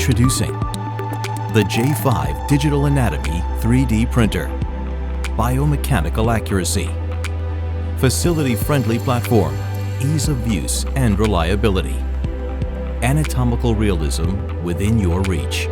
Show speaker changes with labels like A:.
A: Introducing the J5 Digital Anatomy 3D Printer. Biomechanical accuracy, facility-friendly platform, ease of use and reliability, anatomical realism within your reach.